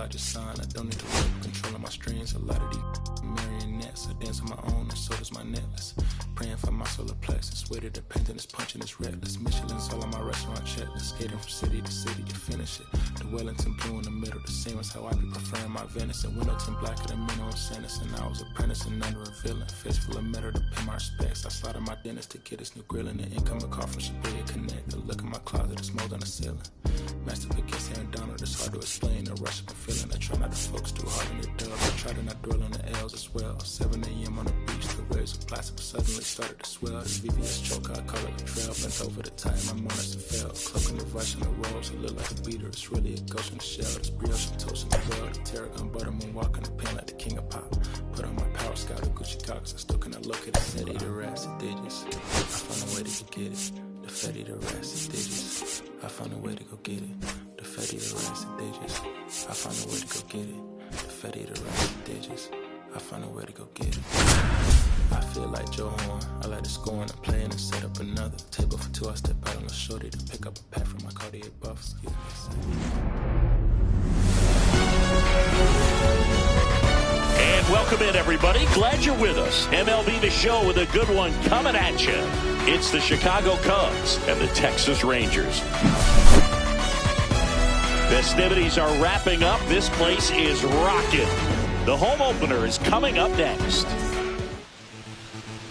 I just signed. I don't need to work, controlling my strings. A lot of these marionettes. I dance on my own, and so does my necklace. Praying for my solar plexus. Way to depend on this punching this reckless. Michelin's all on my restaurant checklist. Skating from city to city to finish it. The Wellington blue in the middle. The same as how I be preferring my Venice. And Windleton blacker than minimum sentence. And I was apprentice and under a villain. Fist full of metal to pay my respects. I slotted my dentist to get his new grilling. The incoming call from Shibuya Connect. The look in my closet is mold on the ceiling. Master Pickens here and Donald. It's hard to explain the rush of a feeling. I try not to focus too hard on the dubs. I try to not dwell on the L's as well. 7 a.m. on the beach. The waves of plastic suddenly started to swell. The VVS choker, I call it a trail. Bent over the time, my monitor fell. Cloaking the vice on the rolls, it look like a beater. It's really a ghost in the shell. This brioche and toast in the world. The Terragon buttermoon walking the pen like the king of pop. Put on my power scout, the Gucci Cox. I still cannot look at the city, the rats, the digits. I found a way to go get it. The Fetty, the rats, the digits. I found a way to go get it. The Fetty, the rats, the digits. I found a way to go get it. The Fetty, the rats, the digits. I found a way to go get it. I feel like Joe Horn. I like to score and play and set up another table for two. I step out on the shorty to pick up a pack from my Cartier buffs. And welcome in, everybody. Glad you're with us. MLB The Show with a good one coming at you. It's the Chicago Cubs and the Texas Rangers. Festivities are wrapping up. This place is rocking. The home opener is coming up next.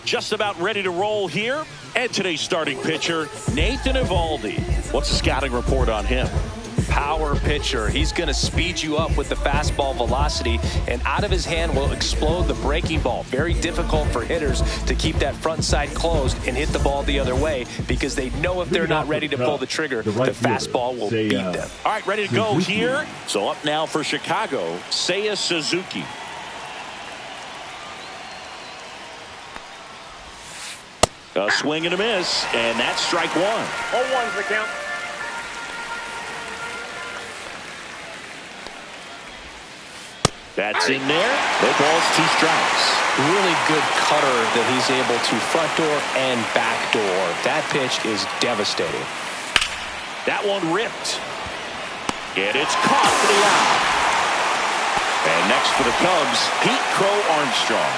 Just about ready to roll here. And today's starting pitcher, Nathan Eovaldi. What's the scouting report on him? Power pitcher. He's going to speed you up with the fastball velocity, and out of his hand will explode the breaking ball. Very difficult for hitters to keep that front side closed and hit the ball the other way, because they know if they're not ready to pull the trigger, the fastball will beat them. All right, ready to go here. So up now for Chicago, Seiya Suzuki. A swing and a miss, and that's strike one. 0-1's the count. That's in there. No balls, 2 strikes. Really good cutter that he's able to front door and back door. That pitch is devastating. That one ripped. And it's caught for the out. And next for the Cubs, Pete Crow Armstrong.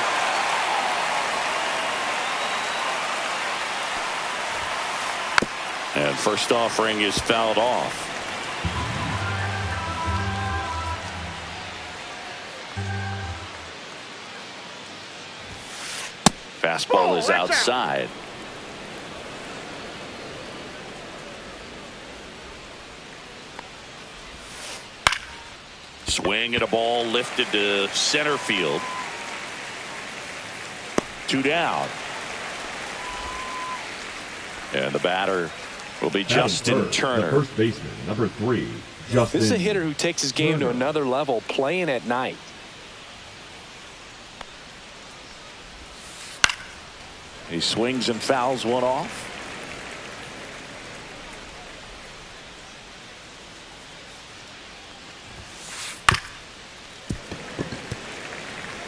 And first offering is fouled off. Fastball is outside. Swing and a ball lifted to center field. 2 down. And the batter will be Justin Turner. The first baseman, number 3, Justin. This is a hitter who takes his game to another level, playing at night. He swings and fouls one off.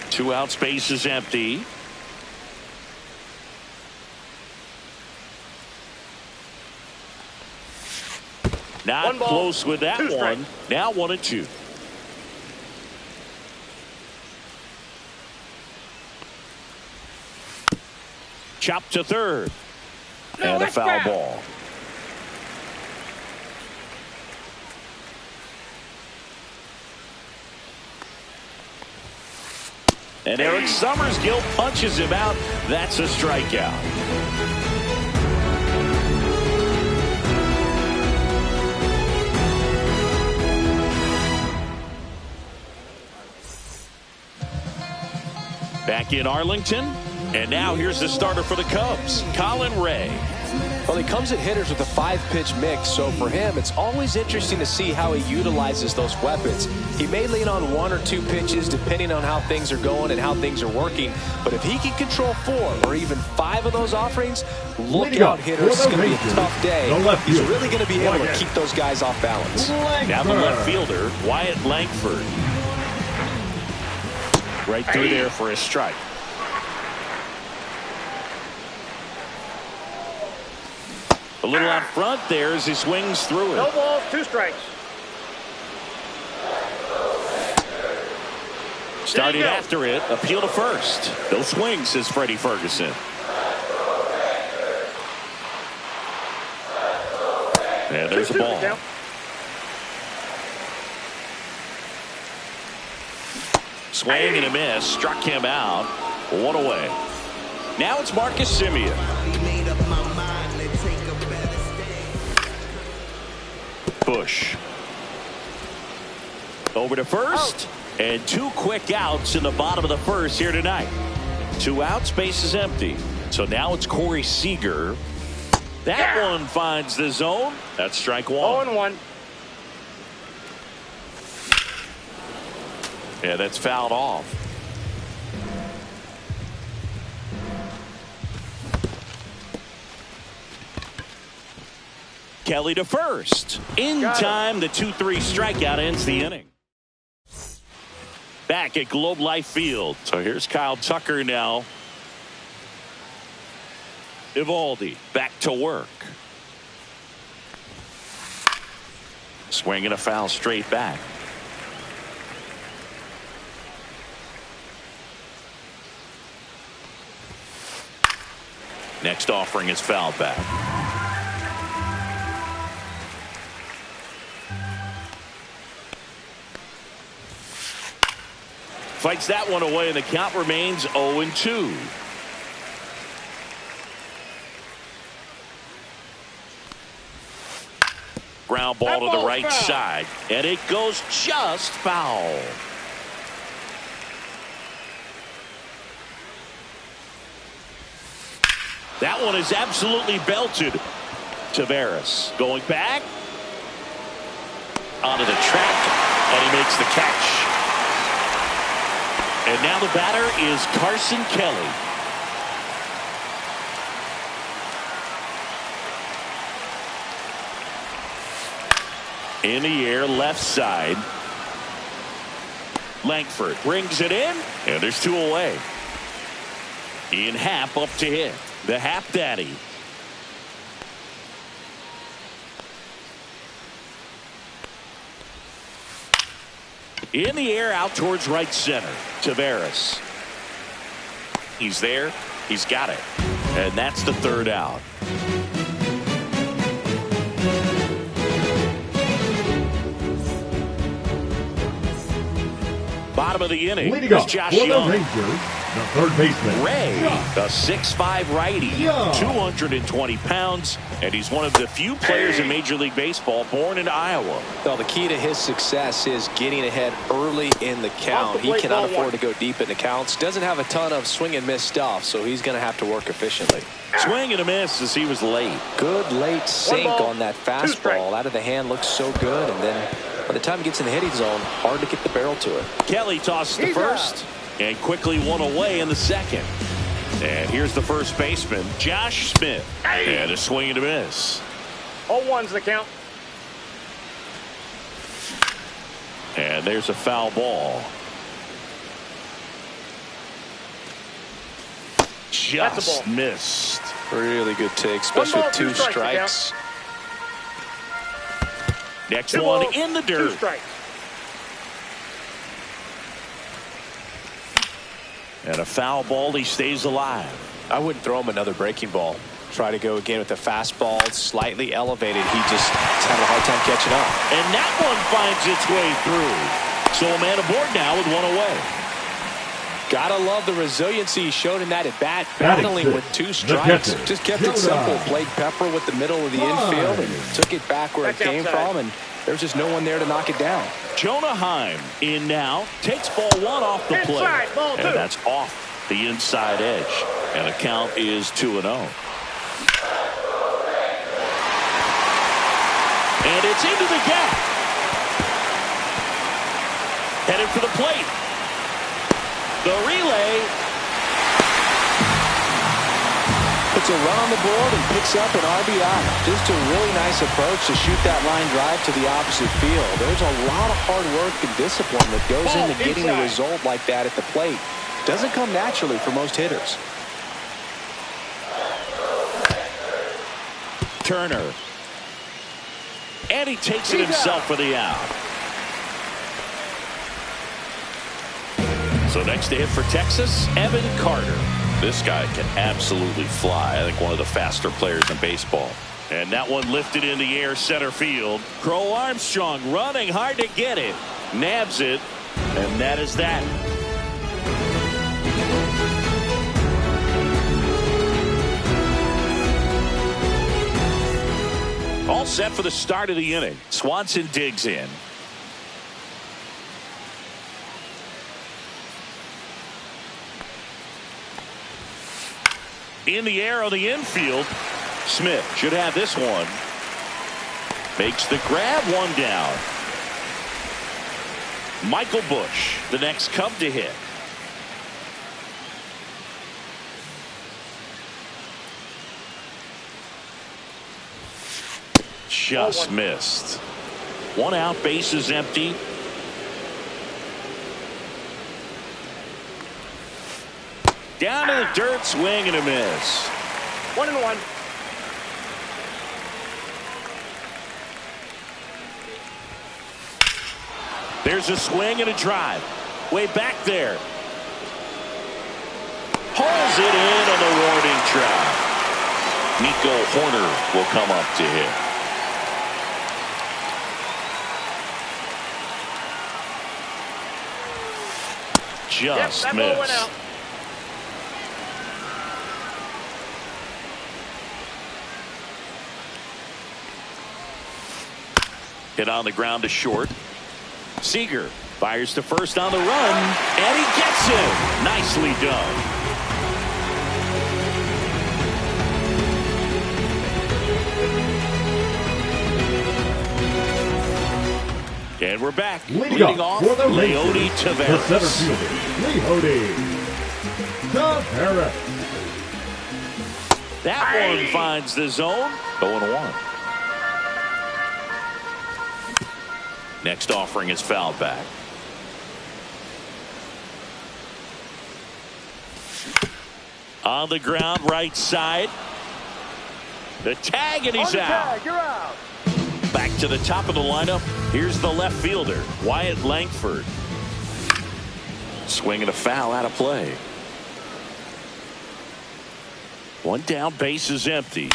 Two outs, base is empty. Not close with that one. Now 1-2. Chop to third. And a foul ball. And Eric Summersgill punches him out. That's a strikeout. Back in Arlington. And now here's the starter for the Cubs, Colin Ray. Well, he comes at hitters with a 5-pitch mix, so for him, it's always interesting to see how he utilizes those weapons. He may lean on 1 or 2 pitches depending on how things are going and how things are working, but if he can control 4 or even 5 of those offerings, look out, hitters. It's going to be a tough day. He's really going to be able to keep those guys off balance. Now the left fielder, Wyatt Langford. Right through there for a strike. A little out front there as he swings through it. No balls, 2 strikes. Starting after it, appeal to first. No swing, says Freddie Ferguson. And there's the ball. Swing and a miss. Struck him out. One away. Now it's Marcus Semien. Bush. Over to first. And 2 quick outs in the bottom of the first here tonight. 2 outs, base is empty. So now it's Corey Seager. That one finds the zone. That's strike 1. 0-1. Yeah, that's fouled off. Kelly to first. In time, the 2-3 strikeout ends the inning. Back at Globe Life Field. So here's Kyle Tucker now. Eovaldi back to work. Swing and a foul straight back. Next offering is fouled back. Fights that one away, and the count remains 0-2. Ground ball to the right side, and it goes just foul. That one is absolutely belted. Tavares going back onto the track, and he makes the catch. And now the batter is Carson Kelly. In the air, left side. Langford brings it in, and there's 2 away. Ian Happ up to hit. The Happ Daddy. In the air, out towards right center. Tavares. He's there. He's got it. And that's the 3rd out. Bottom of the inning. Leading up Josh for the Young. Rangers, the third baseman, Ray, a 6'5" righty, 220 pounds, and he's one of the few players in Major League Baseball born in Iowa. Well, the key to his success is getting ahead early in the count. He cannot afford to go deep in the counts. Doesn't have a ton of swing and miss stuff, so he's going to have to work efficiently. Swing and a miss as he was late. Good late sink on that fastball. Out of the hand looks so good, and then by the time he gets in the hitting zone, hard to get the barrel to it. Kelly tosses the first, and quickly one away in the second. And here's the first baseman, Josh Smith. And a swing and a miss. 0-1's the count. And there's a foul ball. Just missed. Really good take, especially with 2 strikes. Next one in the dirt. 2 strikes. And a foul ball. He stays alive. I wouldn't throw him another breaking ball. Try to go again with the fastball, slightly elevated. He just having a hard time catching up. And that one finds its way through. So a man aboard now with 1 away. Gotta love the resiliency he showed in that at bat, battling with 2 strikes. Just kept it simple. Played Pepper with the middle of the infield and took it back where it came from, and there's just no one there to knock it down. Jonah Heim in now, takes ball 1 off the plate, and that's off the inside edge, and the count is 2-0. And it's into the gap. Headed for the plate. The relay. Puts a run on the board and picks up an RBI. Just a really nice approach to shoot that line drive to the opposite field. There's a lot of hard work and discipline that goes into getting a result like that at the plate. Doesn't come naturally for most hitters. Turner. And he takes it himself for the out. So next to hit for Texas, Evan Carter. This guy can absolutely fly. I think one of the faster players in baseball. And that one lifted in the air center field. Crow Armstrong running hard to get it. Nabs it. And that is that. All set for the start of the inning. Swanson digs in. In the air on the infield. Smith should have this one. Makes the grab, one down. Michael Bush, the next Cub to hit. Just missed. One out, bases empty. Down to the dirt, swing and a miss. 1-1. There's a swing and a drive. Way back there. Pulls it in on the warning track. Nico Horner will come up to hit. Just missed. Hit on the ground to short. Seager fires to first on the run, and he gets him. Nicely done. And we're back. Leading off for the Leody Taveras. The center fielder, Leody Taveras. That one finds the zone. 0-1. Next offering is fouled back. On the ground, right side. The tag, and he's out. You're out. Back to the top of the lineup. Here's the left fielder, Wyatt Langford. Swing and a foul out of play. One down, base is empty.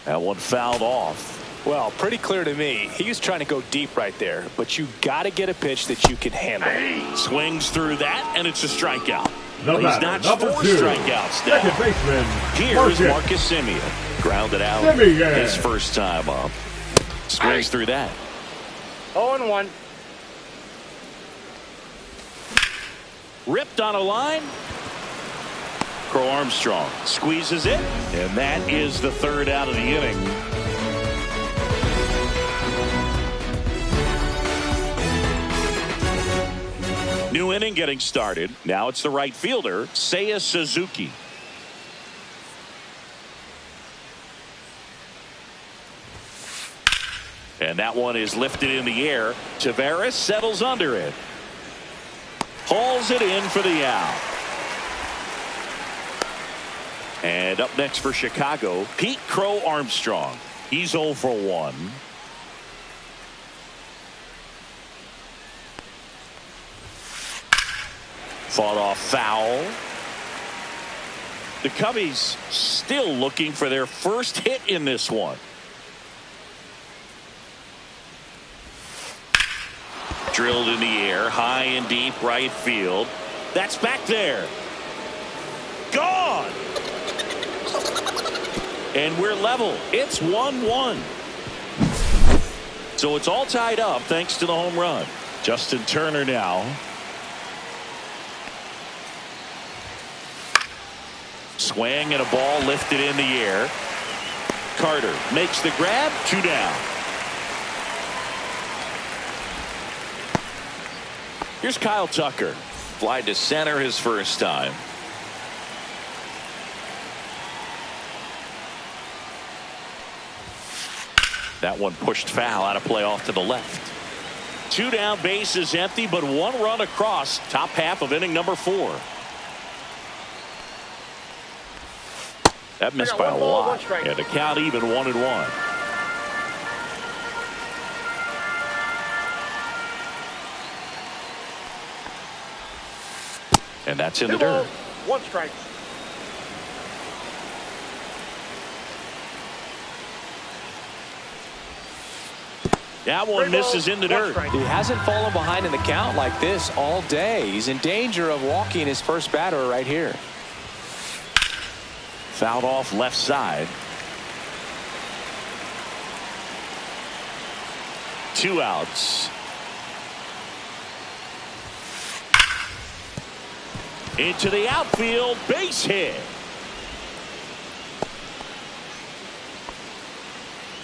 That one fouled off. Well, pretty clear to me. He was trying to go deep right there, but you got to get a pitch that you can handle. Swings through that, and it's a strikeout. The He's batter, notched 4 2, strikeouts now. second baseman, Here is Marcus Semien. Grounded out Semien. his first time up. Swings through that. 0-1. Ripped on a line. Crow Armstrong squeezes it, and that is the third out of the inning. New inning getting started. Now it's the right fielder, Seiya Suzuki. And that one is lifted in the air. Taveras settles under it. Hauls it in for the out. And up next for Chicago, Pete Crow Armstrong. He's 0 for 1. Fought off foul. The Cubbies still looking for their first hit in this one. Drilled in the air, high and deep right field. That's back there. Gone. And we're level. It's 1-1. So it's all tied up thanks to the home run. Justin Turner now. Swing and a ball lifted in the air. Carter makes the grab. 2 down. Here's Kyle Tucker. Fly to center his first time. That one pushed foul out of play off to the left. 2 down, base is empty, but 1 run across. Top half of inning number 4. That missed by a lot. And the count even 1-1. And that's in the dirt. 1 strike. That one misses in the dirt. He hasn't fallen behind in the count like this all day. He's in danger of walking his first batter right here. Fouled off left side. 2 outs. Into the outfield, base hit.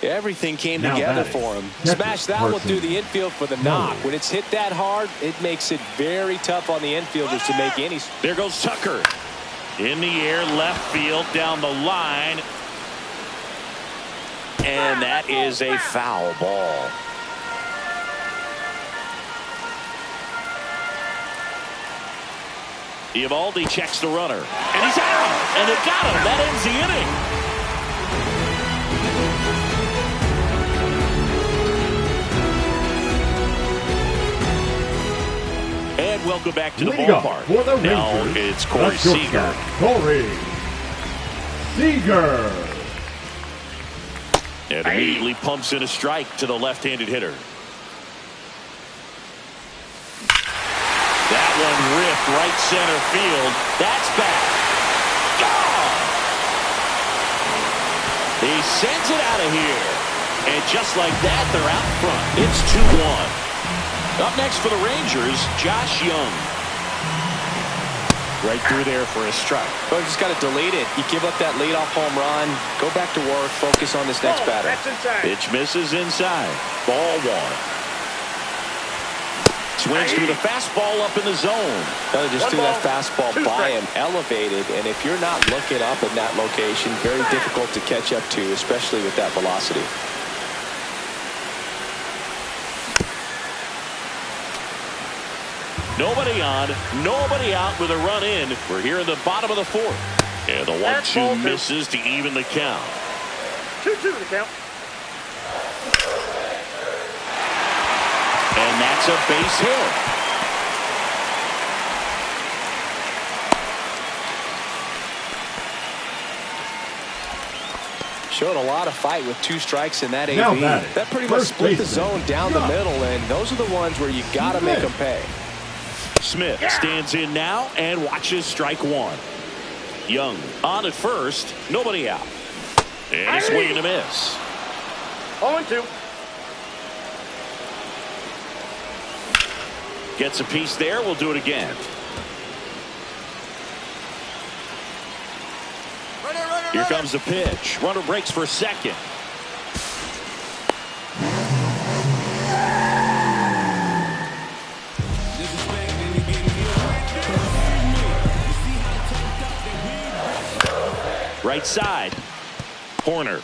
Everything came Now together batting. for him. Catcher, Smash that one Carson. through the infield for the knock. When it's hit that hard, it makes it very tough on the infielders to make any. There goes Tucker. In the air, left field, down the line. And that is a foul ball. Eovaldi checks the runner. And he's out. And they got him. That ends the inning. And welcome back to the Leading up ballpark. for the Now Rangers, it's Corey the Seager. shortstop, Corey Seager. And immediately pumps in a strike to the left-handed hitter. That one ripped right center field. That's back. Gone! He sends it out of here. And just like that, they're out front. It's 2-1. Up next for the Rangers, Josh Young. Right through there for a strike. But just got to delete it. You give up that leadoff home run. Go back to work. Focus on this next batter. That's inside. Pitch misses inside. Ball 1. Swings through the fastball up in the zone. Just threw that fastball 2 by strikes. him, elevated, and if you're not looking up in that location, very difficult to catch up to, especially with that velocity. Nobody on, nobody out with a run in. We're here in the bottom of the 4th. And the 1-2 misses to even the count. 2-2 the count. And that's a base hit. Showed a lot of fight with 2 strikes in that Now AB. batting, That pretty much first split the baseman, zone down the Young. middle, and those are the ones where you got to make them pay. Smith stands in now and watches strike 1. Young on at first, nobody out. And a swing and a miss. 0-2. Gets a piece there. We'll do it again. Here comes the pitch. Runner breaks for second. Right side. Horner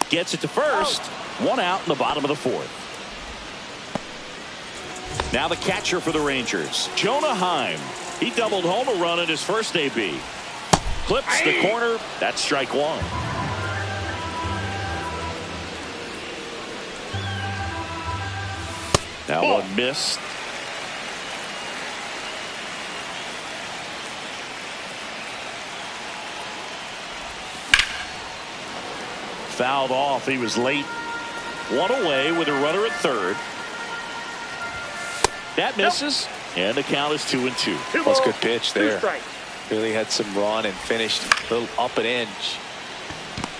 gets it to first. 1 out in the bottom of the 4th. Now the catcher for the Rangers, Jonah Heim. He doubled home a run in his first AB. Clips the corner. That's strike 1. That one missed. Fouled off. He was late. 1 away with a runner at third. That misses. And the count is 2-2. That's a good pitch 2 there. strikes. Really had some run and finished a little up an inch.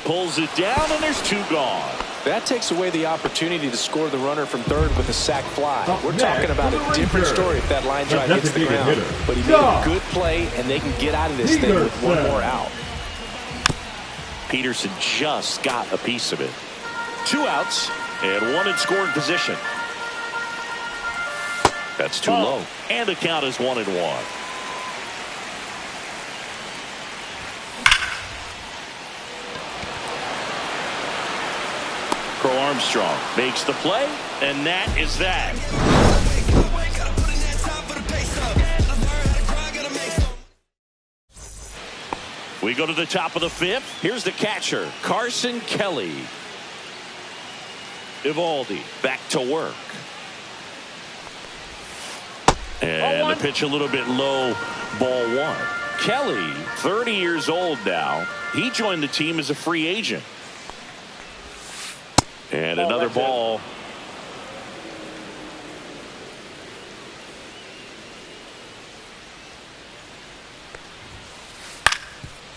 Pulls it down, and there's 2 gone. That takes away the opportunity to score the runner from third with a sac fly. Up We're next talking about for a the different Rangers, story if that line the drive hits the designated ground. hitter, But he made a good play, and they can get out of this thing with 1 more out. Peterson just got a piece of it. 2 outs and 1 in scoring position. That's too low. And the count is 1-1. Crow Armstrong makes the play, and that is that. We go to the top of the 5th. Here's the catcher, Carson Kelly. Eovaldi back to work. And the pitch a little bit low, ball one. Kelly, 30 years old now. He joined the team as a free agent. And another ball.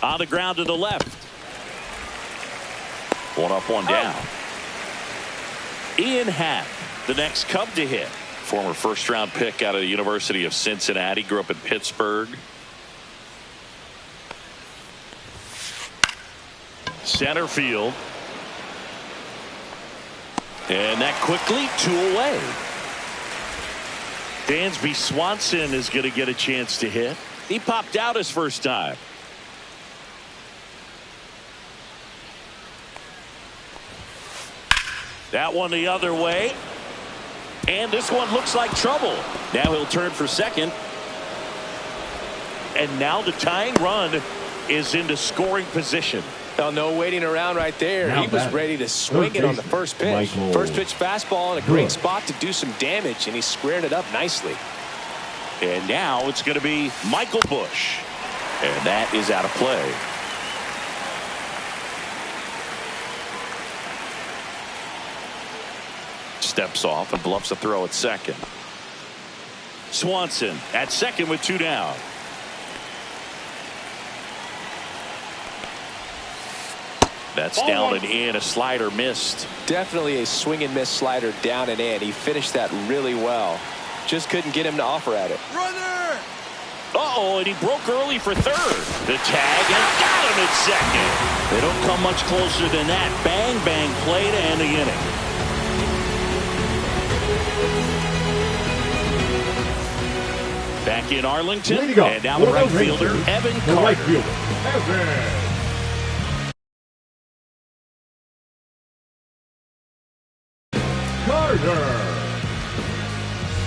On the ground to the left. One up, one down. Ian Happ, the next Cub to hit. Former first-round pick out of the University of Cincinnati. Grew up in Pittsburgh. Center field. And that quickly, 2 away. Dansby Swanson is going to get a chance to hit. He popped out his first time. That one the other way. And this one looks like trouble. Now he'll turn for second. And now the tying run is into scoring position. Well, no waiting around right there. Now he was ready to swing it on the first pitch. First pitch fastball in a great spot to do some damage, and he squared it up nicely. And now it's going to be Michael Busch. And that is out of play. Steps off and bluffs a throw at second. Swanson at second with 2 down. That's down and in. A slider missed. Definitely a swing and miss slider down and in. He finished that really well. Just couldn't get him to offer at it. Runner! Uh-oh, and he broke early for third. The tag, and got him at second. They don't come much closer than that. Bang, bang play to end the inning. Back in Arlington, and now the right fielder, Evan Carter.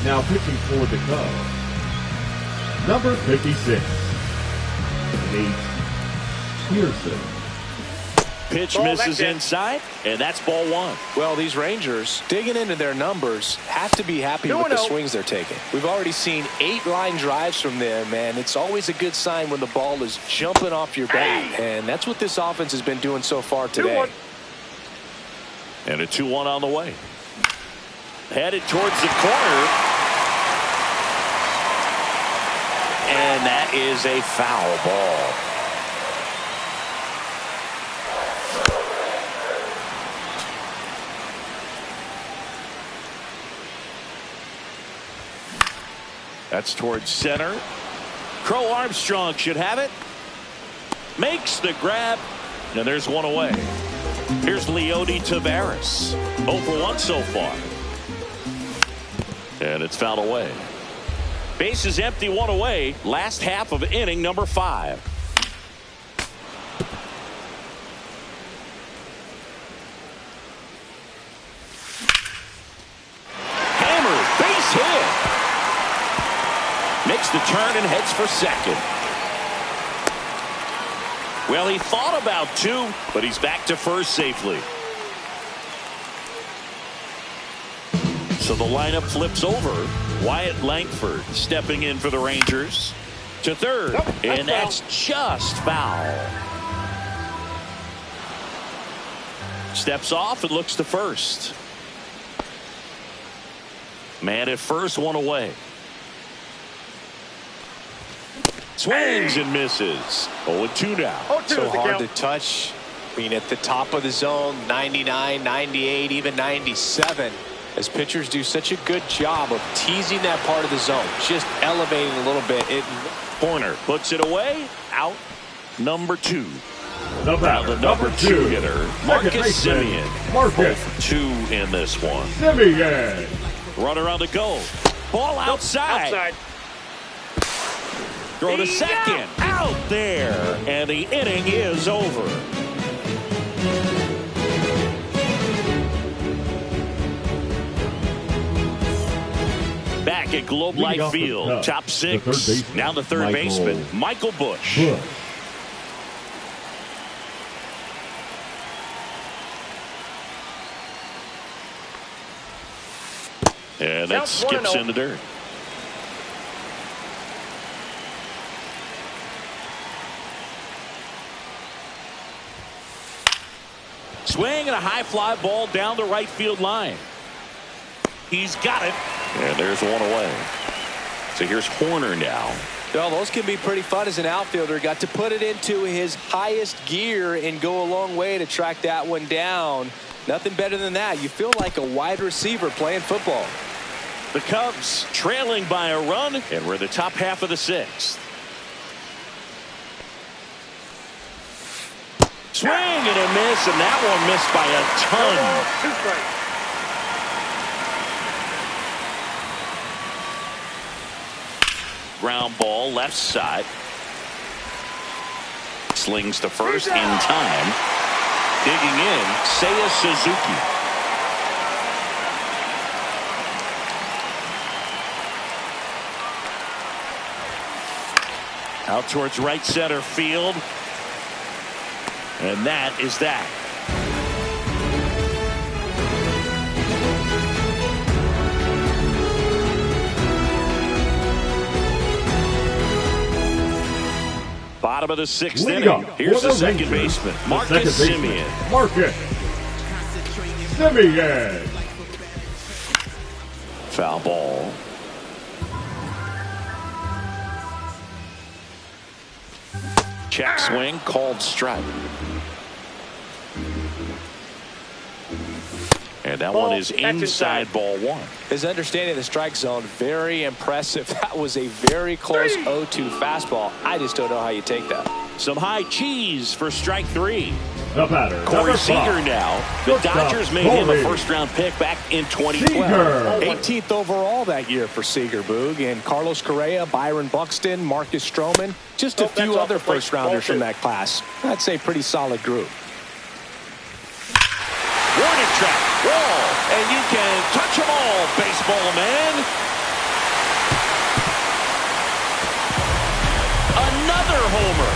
Now pitching for the Cubs, number 56, Nate Pearson. Pitch misses inside, and that's ball one. Well, these Rangers, digging into their numbers, have to be happy with the swings they're taking. We've already seen 8 line drives from them, and it's always a good sign when the ball is jumping off your bat. And that's what this offense has been doing so far today. And a 2-1 on the way. Headed towards the corner. And that is a foul ball. That's towards center. Crow Armstrong should have it. Makes the grab. And there's one away. Here's Leody Taveras. 0 for 1 so far. And it's fouled away. Base is empty, 1 away. Last half of inning number 5. Hammer, base hit. Makes the turn and heads for second. Well, he thought about 2, but he's back to first safely. So the lineup flips over. Wyatt Langford stepping in for the Rangers. To third, and that's just foul. Steps off and looks to first. Man at first, 1 away. Swings and misses. 0-2 now. So hard to touch. I mean, at the top of the zone, 99, 98, even 97. As pitchers do such a good job of teasing that part of the zone, just elevating a little bit. Corner puts it away. Out number 2. Now the number 2 hitter, Marcus Semien. 0 for 2 in this one. Semien. Runner on the go. Ball outside. Throw to second. Out there. And the inning is over. Back at Globe Life Field, top 6. Now the third baseman, Michael Busch. And that skips in the dirt. Swing and a high fly ball down the right field line. He's got it. And there's one away. So here's Horner now. Well, those can be pretty fun as an outfielder. Got to put it into his highest gear and go a long way to track that one down. Nothing better than that. You feel like a wide receiver playing football. The Cubs trailing by a run, and we're in the top half of the sixth. Swing and a miss, and that one missed by a ton. 2 strikes. Ground ball left side. Slings to first in time. Digging in, Seiya Suzuki. Out towards right center field. And that is that. Bottom of the sixth inning. Here's the second baseman, Marcus Semien. Marcus Semien. Foul ball. Check swing, called strike. And that one is inside ball one. His understanding of the strike zone, very impressive. That was a very close 0-2 fastball. I just don't know how you take that. Some high cheese for strike three. The batter, Corey Seager now. The Dodgers made him a first-round pick back in 2012. 18th overall that year for Seager, Boog. And Carlos Correa, Byron Buxton, Marcus Stroman. Just a few other first-rounders from that class. I'd say pretty solid group. Warning track, wall, and you can touch them all, baseball man. Another homer.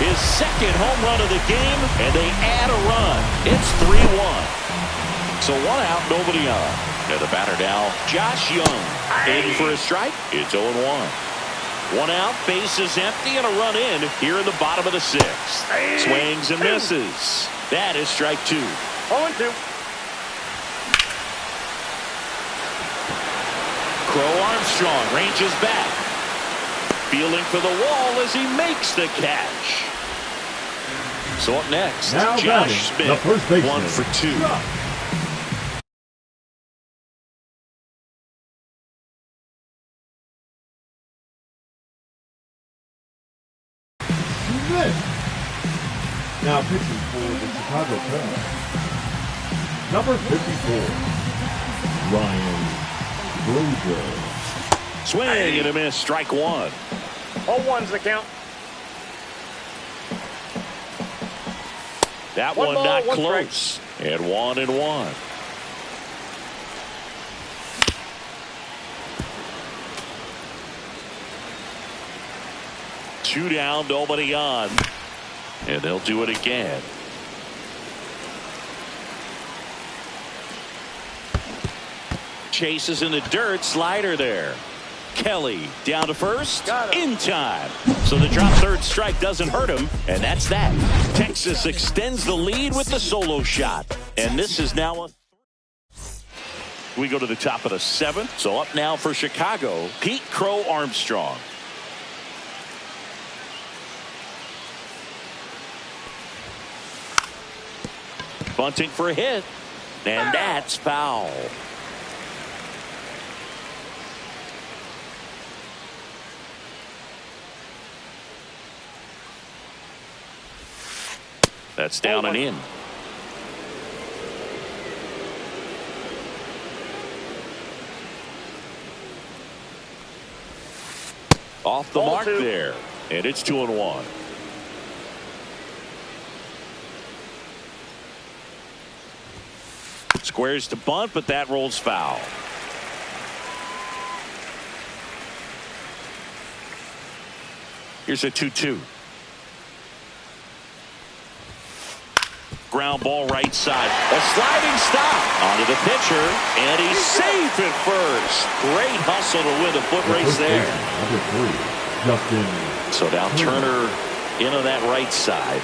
His second home run of the game, and they add a run. It's 3-1. So one out, nobody on. And the batter now, Josh Young. Aiming for a strike. It's 0-1. One out, bases empty, and a run in here in the bottom of the sixth. Swings and misses. That is strike two. 0-2. Crow Armstrong ranges back. Fielding for the wall as he makes the catch. So up next, now Josh Smith, Smith, the first baseman. 1 for 2. Smith. Now pitching for the Chicago Cubs. Number 54, Ryan Brojo. Swing and a miss, strike one. 0-1's the count. That One one ball, not one close. And 1-1. Two down, nobody on. And they'll do it again. Chases in the dirt, slider there. Kelly down to first in time. So the drop third strike doesn't hurt him, and that's that. Texas extends the lead with the solo shot, and this is now we go to the top of the seventh. So up now for Chicago, Pete Crow Armstrong. Bunting for a hit, and that's foul. That's down and in. Off the mark there. And it's 2-1. Squares to bunt, but that rolls foul. Here's a 2-2. Ground ball right side. A sliding stop onto the pitcher, and he's safe at first. Great hustle to win the foot race there. Justin. So now Turner into that right side.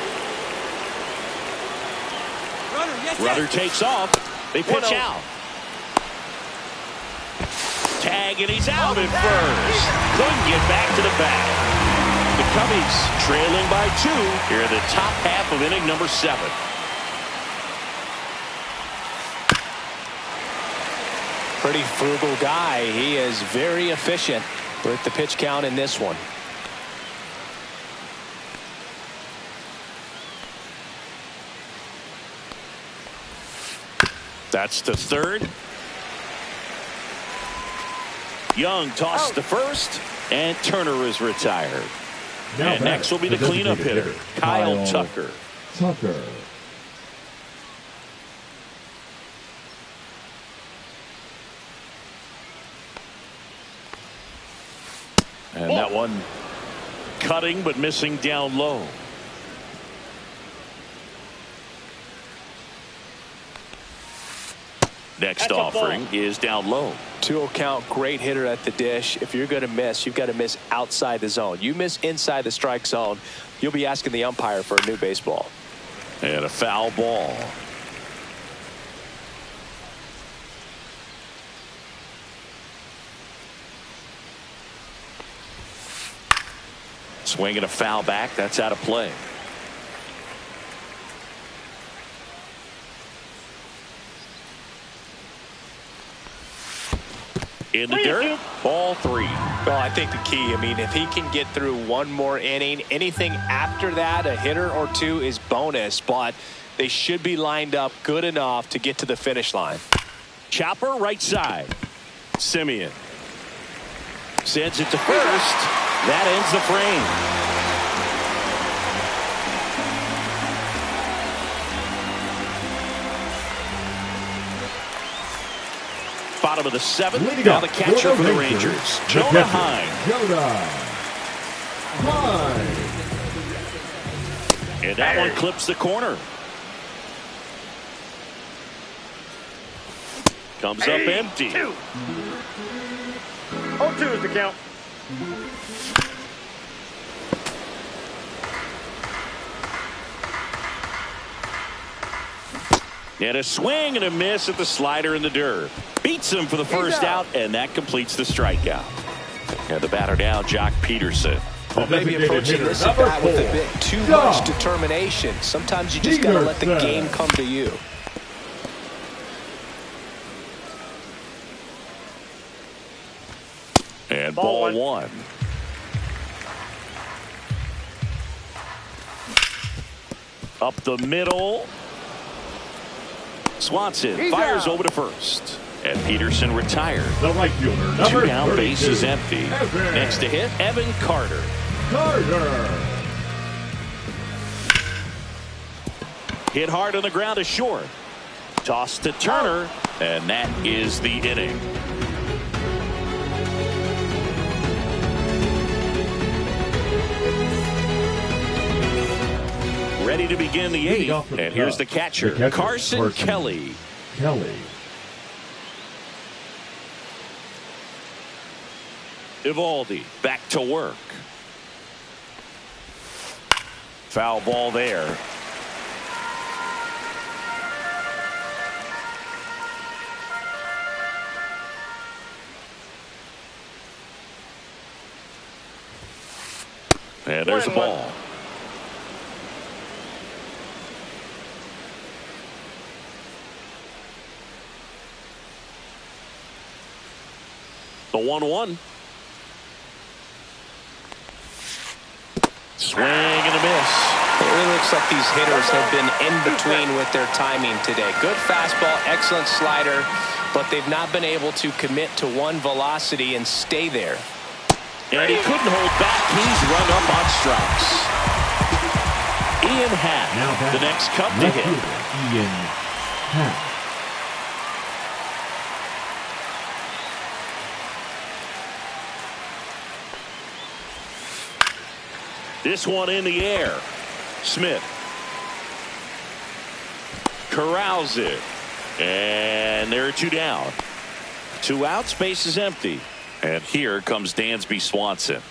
Runner takes off. They pitch out. Tag, and he's out at first. Couldn't get back to the bag. The Cubbies trailing by 2 here in the top half of inning number 7. Pretty frugal guy. He is very efficient with the pitch count in this one. That's to third. Young tossed to first, and Turner is retired. Now and next will be the cleanup hitter, Kyle Tucker. And that one cutting but missing down low. Next offering is down low. 2-0 count, great hitter at the dish. If you're going to miss, you've got to miss outside the zone. You miss inside the strike zone, you'll be asking the umpire for a new baseball. And a foul ball. Swinging a foul back. That's out of play. In the dirt, ball 3. Well, I think the key, if he can get through one more inning, anything after that, a hitter or 2 is bonus, but they should be lined up good enough to get to the finish line. Chopper right side. Simeon sends it to first. That ends the frame. Bottom of the 7th. Now the catcher for the Rangers, Jonah Hine. And that one clips the corner. Comes up empty. 0-2 is the count. And a swing and a miss at the slider in the dirt. Beats him for the first out, and that completes the strikeout. And the batter now, Jock Peterson. Well, maybe approaching this at bat with a bit too much determination. Sometimes you just got to let the game come to you. And ball 1. Up the middle. Swanson fires over to first. And Peterson retired. The right fielder, number 2 down, 32. base is empty. Next to hit, Evan Carter. Hit hard on the ground to short. Toss to Turner, and that is the inning. Ready to begin the 8th, and here's the catcher, Carson Kelly. Evaldi back to work. Foul ball there. And there's a ball. The 1-1. Swing and a miss. It really looks like these hitters have been in between with their timing today. Good fastball, excellent slider, but they've not been able to commit to one velocity and stay there. And he couldn't hold back. He's run up on strikes. Ian Happ, the next Cub to hit. Ian Happ. This one in the air. Smith corrals it. And there are 2 down. 2 outs, base is empty. And here comes Dansby Swanson.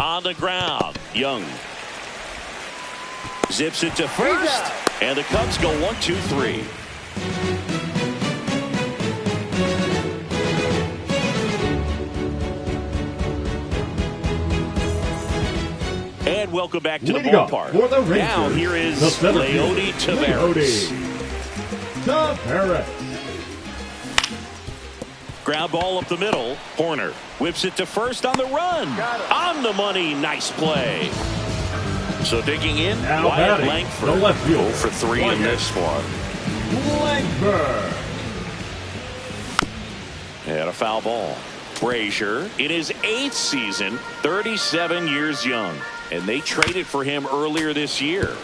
on the ground. Young zips it to first, and the Cubs go 1-2-3. And welcome back to the ballpark. For the Rangers, now here is Mlb25. Ground ball up the middle. Horner whips it to first on the run. On the money. Nice play. So digging in, now Wyatt batting, Langford. the left field. 0 for 3 in this one. Langford. And a foul ball. Brazier in his 8th season, 37 years young. And they traded for him earlier this year.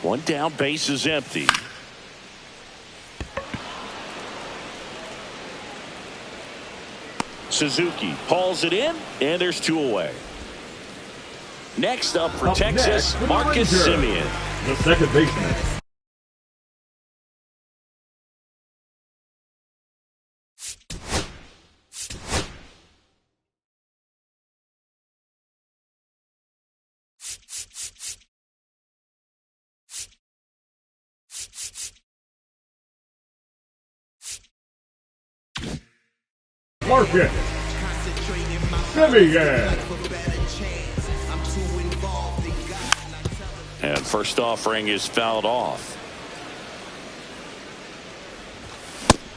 One down, base is empty. Suzuki hauls it in, and there's 2 away. Next up for Texas, Marcus Semien. The second baseman. Marcus Semien. And first offering is fouled off.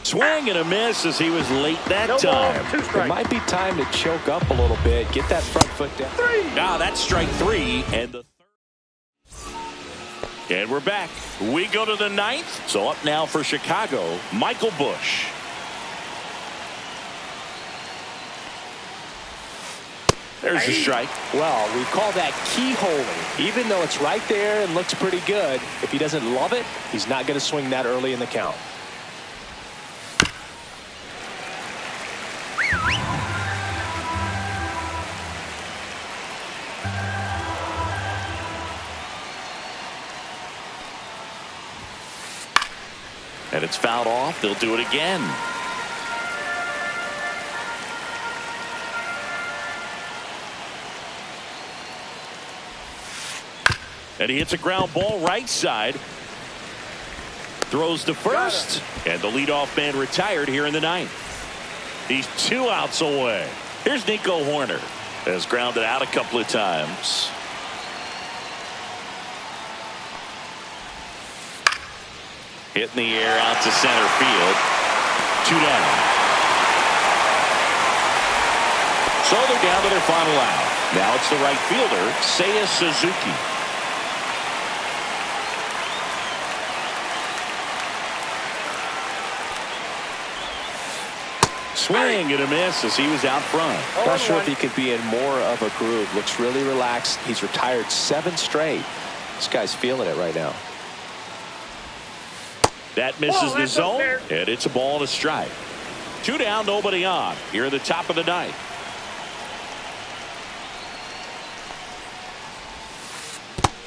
Swing and a miss as he was late that time. It might be time to choke up a little bit. Get that front foot down. Now that's strike 3. And the and we're back. We go to the 9th. So up now for Chicago, Michael Busch. There's a strike. Well, we call that keyholing. Even though it's right there and looks pretty good, if he doesn't love it, he's not going to swing that early in the count. And it's fouled off. They'll do it again. And he hits a ground ball right side. Throws to first. And the leadoff man retired here in the 9th. He's 2 outs away. Here's Nico Horner. Has grounded out a couple of times. Hit in the air out to center field. 2 down. So they're down to their final out. Now it's the right fielder, Seiya Suzuki. Swing and a miss as he was out front. Not sure if he could be in more of a groove. Looks really relaxed. He's retired 7 straight. This guy's feeling it right now. That misses the zone, and it's a ball and a strike. 2 down, nobody on. Here at the top of the 9th.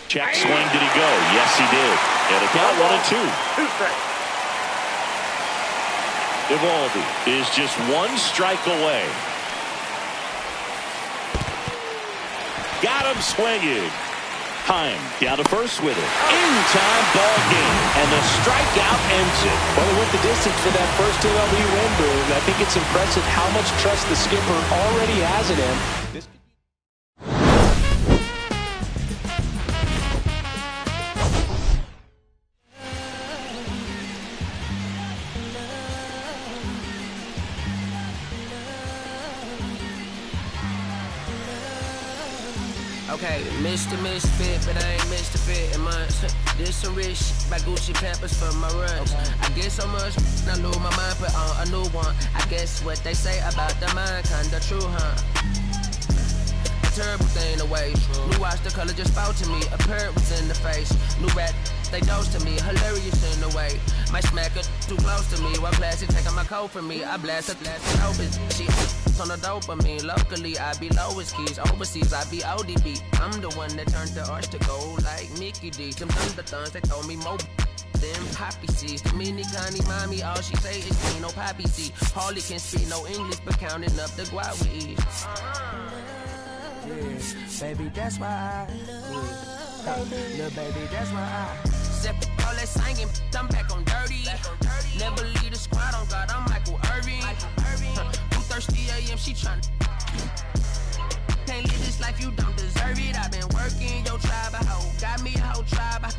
Check swing, did he go? Yes, he did. And a count 1-2. 2 strikes. Eovaldi is just 1 strike away. Got him swinging. Time down to first with it. In-time ball game, and the strikeout ends it. Well, he went the distance for that first MLB win, Boone. I think it's impressive how much trust the skipper already has in him. Okay, Mr. Misfit, but I ain't Mr. Fit in months. This some rich shit by Gucci Pampers for my runs. I get so much, I lose my mind, put on a new one. I guess what they say about the mind, kinda true, huh? A terrible thing away. New watch, the color just spoke to me. A parrot was in the face. New rat, they dose to me. Hilarious in the way. My smacker too close to me. One classy taking my coat from me. I blast open. She on the dopamine. Locally, I be lowest keys. Overseas, I be ODB. I'm the one that turned the arch to gold like Mickey D. Them thunder thuns, they told me more. them poppy seeds. Dominicani mommy, all she say is clean, no poppy seed. Hardly can speak no English, but counting up the guap we eat. Yeah, baby, that's why little baby, that's why I separate all that singing, I'm back on dirty. Never leave the squad on God, I'm Michael Irving. 2:30 a.m. she tryna. Can't live this life, you don't deserve it. I've been working, your tribe a hoe. Got me a whole tribe.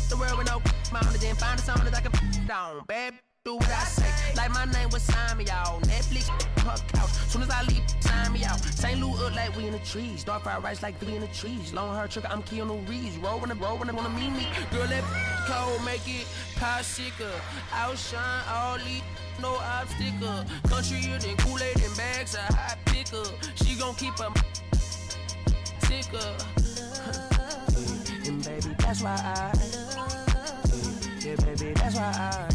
The world with no mountain, then find a song that I can down. Bad, do what I say. Like my name was sign me out. Netflix, her couch. Soon as I leave, sign me out. St. Louis up like we in the trees. Dark fried rice like we in the trees. Long hair trigger, I'm Keanu Reeves. Roll when they wanna meet me. Girl, that cold make it sicker. Outshine all these. No obstacle. Country then Kool-Aid and bags, a hot picker. She gon' keep her sicker. And baby, that's why yeah, baby, that's why